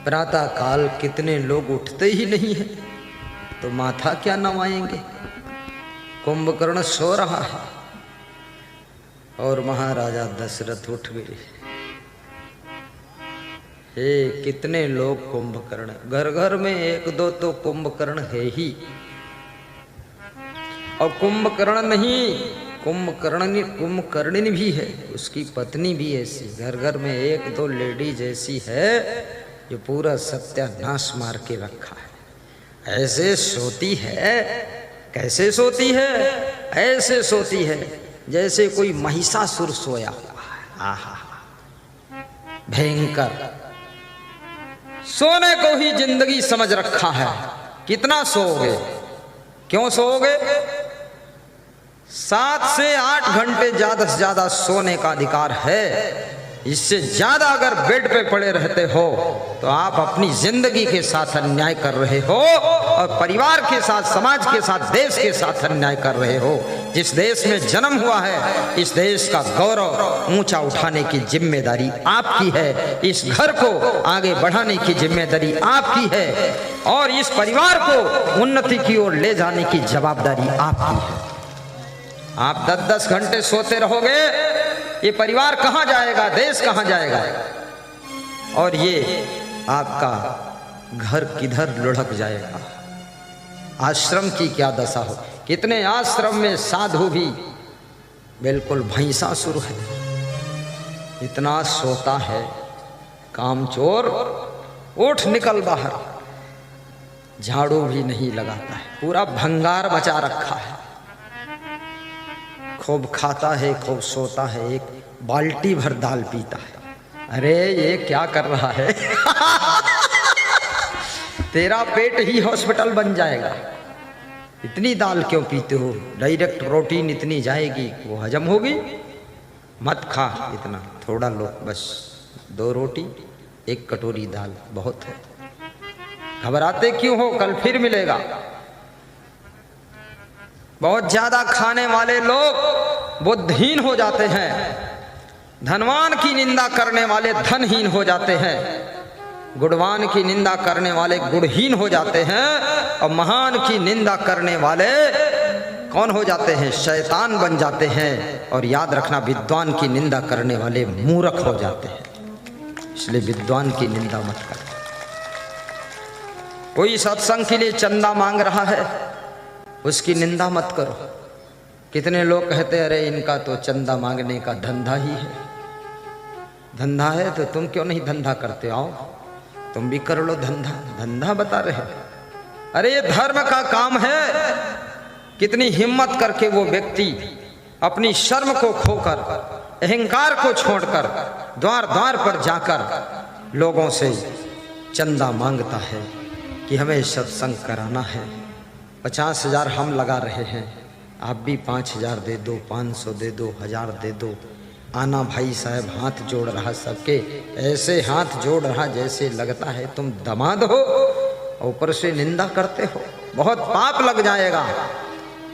प्रातः काल कितने लोग उठते ही नहीं है, तो माथा क्या नवाएंगे। कुंभकर्ण सो रहा है और महाराजा दशरथ उठ गए। हे कितने लोग कुंभकर्ण, घर घर में एक दो तो कुंभकर्ण है ही। और कुंभकर्ण नहीं, कुंभकर्णिनी भी है, उसकी पत्नी भी ऐसी। घर घर में एक दो लेडीज ऐसी है जो पूरा सत्यानाश मार के रखा है। ऐसे सोती है, कैसे सोती है, ऐसे सोती है जैसे कोई महिषासुर सोया हुआ है। आहा, भयंकर। सोने को ही जिंदगी समझ रखा है। कितना सोओगे, क्यों सोओगे? 7 से 8 घंटे ज्यादा से ज्यादा सोने का अधिकार है। इससे ज्यादा अगर बेड पे पड़े रहते हो तो आप अपनी जिंदगी के साथ अन्याय कर रहे हो और परिवार के साथ, समाज के साथ, देश के साथ अन्याय कर रहे हो। जिस देश में जन्म हुआ है, इस देश का गौरव ऊंचा उठाने की जिम्मेदारी आपकी है। इस घर को आगे बढ़ाने की जिम्मेदारी आपकी है और इस परिवार को उन्नति की ओर ले जाने की जवाबदारी आपकी है। आप 10-10 घंटे सोते रहोगे, ये परिवार कहां जाएगा, देश कहां जाएगा, और ये आपका घर किधर लुढ़क जाएगा। आश्रम की क्या दशा हो। कितने आश्रम में साधु भी बिल्कुल भैंसासुर है। इतना सोता है, कामचोर। उठ निकल बाहर, झाड़ू भी नहीं लगाता है, पूरा भंगार बचा रखा है। खूब खाता है, खूब सोता है, एक बाल्टी भर दाल पीता है। अरे ये क्या कर रहा है? तेरा पेट ही हॉस्पिटल बन जाएगा। इतनी दाल क्यों पीते हो? डायरेक्ट प्रोटीन इतनी जाएगी, वो हजम होगी। मत खा इतना, थोड़ा लो, बस 2 रोटी 1 कटोरी दाल बहुत है। घबराते क्यों हो? कल फिर मिलेगा। बहुत ज्यादा खाने वाले लोग बुद्धिहीन हो जाते हैं। धनवान की निंदा करने वाले धनहीन हो जाते हैं। गुणवान की निंदा करने वाले गुणहीन हो जाते हैं और महान की निंदा करने वाले कौन हो जाते हैं? शैतान बन जाते हैं। और याद रखना, विद्वान की निंदा करने वाले मूर्ख हो जाते हैं। इसलिए विद्वान की निंदा मत कर। कोई सत्संग के लिए चंदा मांग रहा है, उसकी निंदा मत करो। कितने लोग कहते हैं अरे इनका तो चंदा मांगने का धंधा ही है। धंधा है तो तुम क्यों नहीं धंधा करते? आओ तुम भी कर लो धंधा। धंधा बता रहे हो? अरे ये धर्म का काम है। कितनी हिम्मत करके वो व्यक्ति अपनी शर्म को खोकर, अहंकार को छोड़कर द्वार द्वार पर जाकर लोगों से चंदा मांगता है कि हमें सत्संग कराना है। 50,000 हम लगा रहे हैं, आप भी 5,000 दे दो, 500 दे दो, 1000 दे दो। आना भाई साहब हाथ जोड़ रहा, सबके ऐसे हाथ जोड़ रहा जैसे लगता है तुम दामाद हो, ऊपर से निंदा करते हो। बहुत पाप लग जाएगा।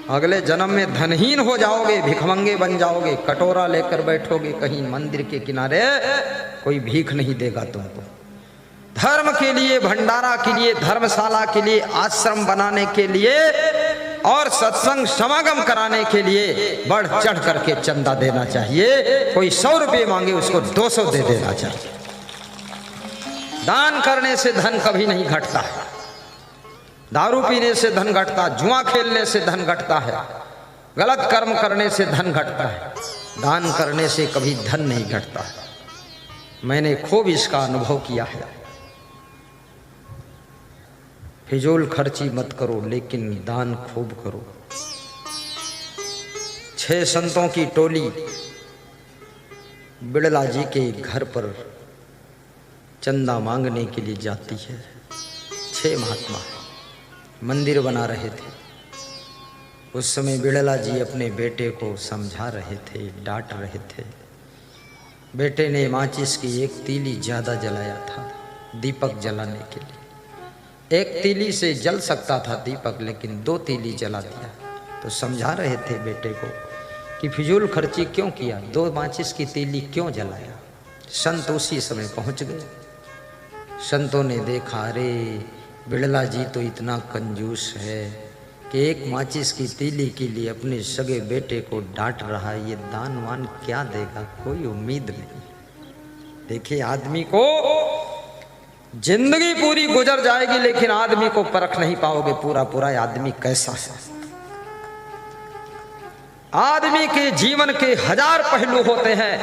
अगले जन्म में धनहीन हो जाओगे, भिखमंगे बन जाओगे, कटोरा लेकर बैठोगे कहीं मंदिर के किनारे, कोई भीख नहीं देगा तुमको। धर्म के लिए, भंडारा के लिए, धर्मशाला के लिए, आश्रम बनाने के लिए और सत्संग समागम कराने के लिए बढ़ चढ़ करके चंदा देना चाहिए। कोई 100 रुपये मांगे उसको 200 दे देना चाहिए। दान करने से धन कभी नहीं घटता है। दारू पीने से धन घटता, जुआ खेलने से धन घटता है, गलत कर्म करने से धन घटता है। दान करने से कभी धन नहीं घटता है। मैंने खूब इसका अनुभव किया है। फिजूल खर्ची मत करो, लेकिन दान खूब करो। 6 संतों की टोली बिड़ला जी के घर पर चंदा मांगने के लिए जाती है। 6 महात्मा मंदिर बना रहे थे। उस समय बिड़ला जी अपने बेटे को समझा रहे थे, डांट रहे थे। बेटे ने माचिस की 1 तीली ज़्यादा जलाया था दीपक जलाने के लिए। 1 तीली से जल सकता था दीपक, लेकिन 2 तीली जला दिया। तो समझा रहे थे बेटे को कि फिजूल खर्ची क्यों किया, 2 माचिस की तीली क्यों जलाया। संत उसी समय पहुंच गए। संतों ने देखा, अरे बिड़ला जी तो इतना कंजूस है कि एक माचिस की तीली के लिए अपने सगे बेटे को डांट रहा है। ये दान वान क्या देगा, कोई उम्मीद नहीं। देखिए, आदमी को जिंदगी पूरी गुजर जाएगी लेकिन आदमी को परख नहीं पाओगे पूरा पूरा आदमी कैसा है। आदमी के जीवन के 1000 पहलू होते हैं।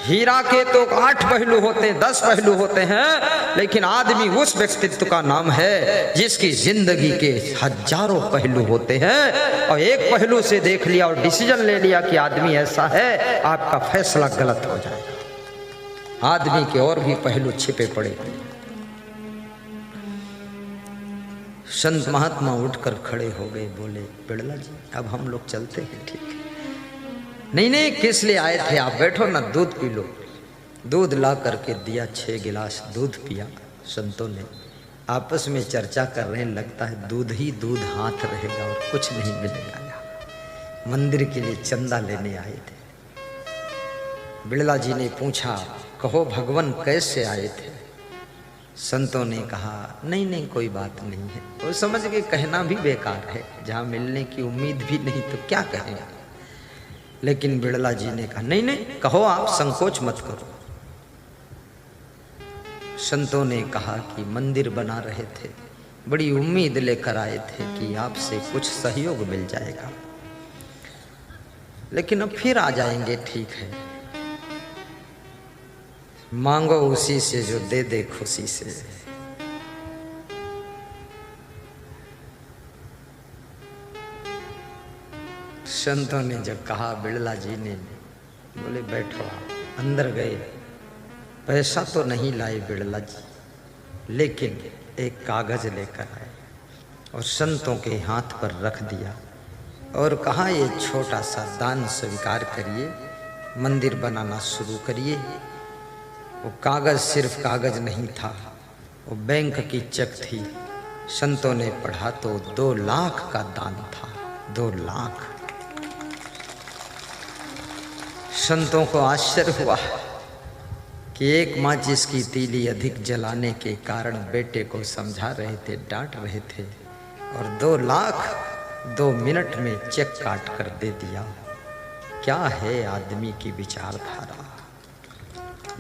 हीरा के तो 8 पहलू होते हैं, 10 पहलू होते हैं, लेकिन आदमी उस व्यक्तित्व का नाम है जिसकी जिंदगी के 1000 पहलू होते हैं। और एक पहलू से देख लिया और डिसीजन ले लिया कि आदमी ऐसा है, आपका फैसला गलत हो जाएगा। आदमी के और भी पहलू छिपे पड़े। संत महात्मा उठकर खड़े हो गए, बोले, बिड़ला जी अब हम लोग चलते हैं। ठीक है। नहीं नहीं, किस लिए आए थे आप, बैठो ना, दूध पी लो। दूध ला करके दिया, 6 गिलास दूध पिया। संतों ने आपस में चर्चा कर रहे हैं, लगता है दूध ही दूध हाथ रहेगा और कुछ नहीं मिलेगा। यहाँ मंदिर के लिए चंदा लेने आए थे। बिड़ला जी ने पूछा, कहो भगवान कैसे आए थे? संतों ने कहा, नहीं नहीं कोई बात नहीं है। वो समझ के कहना भी बेकार है, जहाँ मिलने की उम्मीद भी नहीं तो क्या कहेंगे। लेकिन बिड़ला जी ने कहा, नहीं नहीं कहो, आप संकोच मत करो। संतों ने कहा कि मंदिर बना रहे थे, बड़ी उम्मीद लेकर आए थे कि आपसे कुछ सहयोग मिल जाएगा, लेकिन अब फिर आ जाएंगे। ठीक है, मांगो उसी से जो दे दे खुशी से। संतों ने जब कहा, बिड़ला जी ने बोले बैठो। आप अंदर गए। पैसा तो नहीं लाए बिड़ला जी, लेकिन एक कागज लेकर आए और संतों के हाथ पर रख दिया और कहा, ये छोटा सा दान स्वीकार करिए, मंदिर बनाना शुरू करिए। वो कागज सिर्फ कागज नहीं था, वो बैंक की चेक थी। संतों ने पढ़ा तो 2 लाख का दान था। 2 लाख। संतों को आश्चर्य हुआ कि एक माचिस की तीली अधिक जलाने के कारण बेटे को समझा रहे थे, डांट रहे थे, और 2 लाख 2 मिनट में चेक काट कर दे दिया। क्या है आदमी की विचारधारा।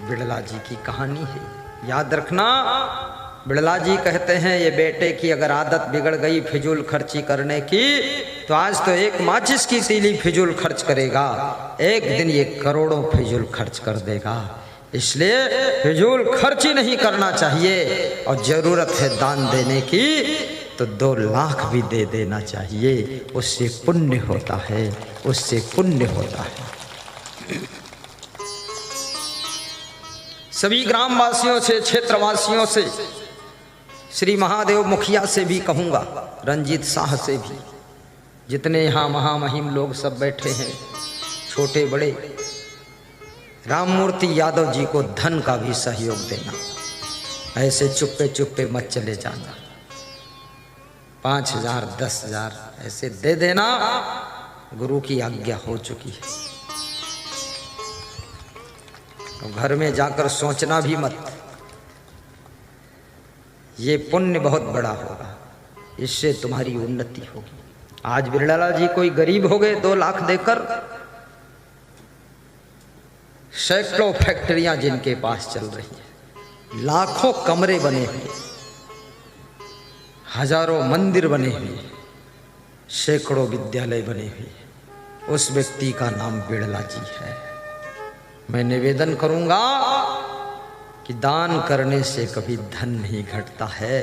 बिड़ला जी की कहानी है, याद रखना। बिड़ला जी कहते हैं, ये बेटे की अगर आदत बिगड़ गई फिजूल खर्ची करने की, तो आज तो एक माचिस की तीली फिजूल खर्च करेगा, एक दिन ये करोड़ों फिजूल खर्च कर देगा। इसलिए फिजूल खर्ची नहीं करना चाहिए, और जरूरत है दान देने की तो 2 लाख भी दे देना चाहिए। उससे पुण्य होता है, उससे पुण्य होता है। सभी ग्रामवासियों से, क्षेत्रवासियों से, श्री महादेव मुखिया से भी कहूँगा, रंजीत शाह से भी, जितने यहाँ महामहिम लोग सब बैठे हैं, छोटे बड़े, राममूर्ति यादव जी को धन का भी सहयोग देना। ऐसे चुप्पे चुप्पे मत चले जाना। 5,000 10,000 ऐसे दे देना, गुरु की आज्ञा हो चुकी है। तो घर में जाकर सोचना भी मत, ये पुण्य बहुत बड़ा होगा, इससे तुम्हारी उन्नति होगी। आज बिड़ला जी कोई गरीब हो गए 2 लाख देकर। सैकड़ों फैक्ट्रियां जिनके पास चल रही हैं, लाखों कमरे बने हुए, हजारों मंदिर बने हुए, सैकड़ों विद्यालय बने हुए, उस व्यक्ति का नाम बिड़ला जी है। मैं निवेदन करूंगा कि दान करने से कभी धन नहीं घटता है,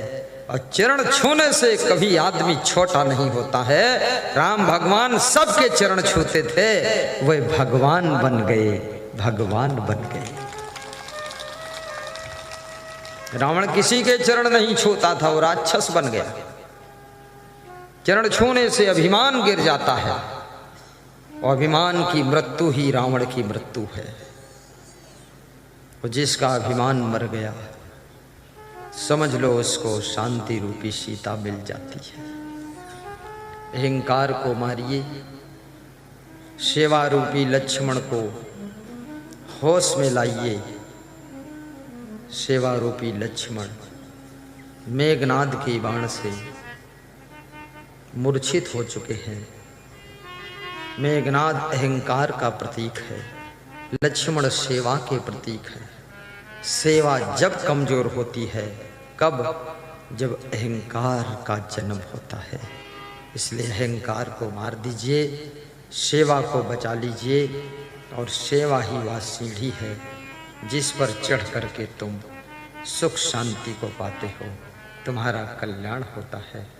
और चरण छूने से कभी आदमी छोटा नहीं होता है। राम भगवान सबके चरण छूते थे, वे भगवान बन गए, भगवान बन गए। रावण किसी के चरण नहीं छूता था, वो राक्षस बन गया। चरण छूने से अभिमान गिर जाता है, और अभिमान की मृत्यु ही रावण की मृत्यु है। और जिसका अभिमान मर गया, समझ लो उसको शांति रूपी सीता मिल जाती है। अहंकार को मारिए, सेवा रूपी लक्ष्मण को होश में लाइए, सेवा रूपी लक्ष्मण मेघनाद के बाण से मूर्छित हो चुके हैं। मेघनाद अहंकार का प्रतीक है, लक्ष्मण सेवा के प्रतीक है। सेवा जब कमजोर होती है, कब? जब अहंकार का जन्म होता है। इसलिए अहंकार को मार दीजिए, सेवा को बचा लीजिए। और सेवा ही वह सीढ़ी है जिस पर चढ़ करके तुम सुख शांति को पाते हो, तुम्हारा कल्याण होता है।